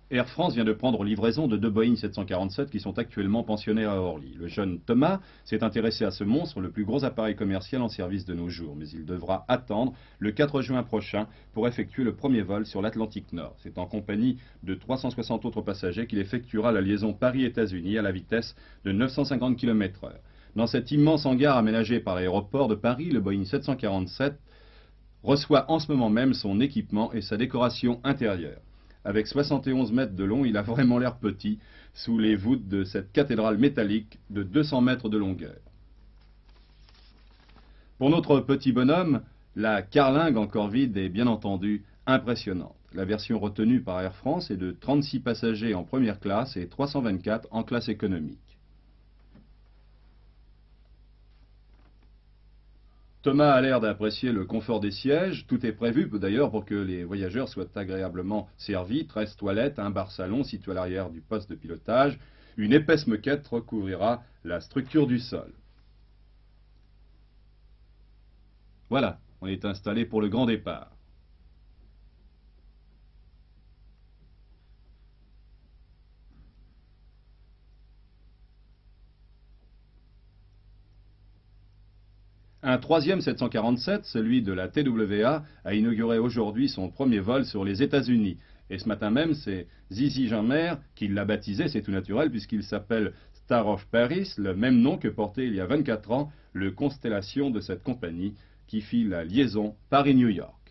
Air France vient de prendre livraison de deux Boeing 747 qui sont actuellement pensionnés à Orly. Le jeune Thomas s'est intéressé à ce monstre, le plus gros appareil commercial en service de nos jours. Mais il devra attendre le 4 juin prochain pour effectuer le premier vol sur l'Atlantique Nord. C'est en compagnie de 360 autres passagers qu'il effectuera la liaison Paris-États-Unis à la vitesse de 950 km/h. Dans cet immense hangar aménagé par l'aéroport de Paris, le Boeing 747 reçoit en ce moment même son équipement et sa décoration intérieure. Avec 71 mètres de long, il a vraiment l'air petit sous les voûtes de cette cathédrale métallique de 200 mètres de longueur. Pour notre petit bonhomme, la carlingue encore vide est bien entendu impressionnante. La version retenue par Air France est de 36 passagers en première classe et 324 en classe économique. Thomas a l'air d'apprécier le confort des sièges. Tout est prévu d'ailleurs pour que les voyageurs soient agréablement servis. 13 toilettes, un bar-salon situé à l'arrière du poste de pilotage. Une épaisse moquette recouvrira la structure du sol. Voilà, on est installé pour le grand départ. Un troisième 747, celui de la TWA, a inauguré aujourd'hui son premier vol sur les États-Unis. Et ce matin même, c'est Zizi Jeanmaire qui l'a baptisé, c'est tout naturel, puisqu'il s'appelle Star of Paris, le même nom que portait il y a 24 ans le Constellation de cette compagnie qui fit la liaison Paris-New York.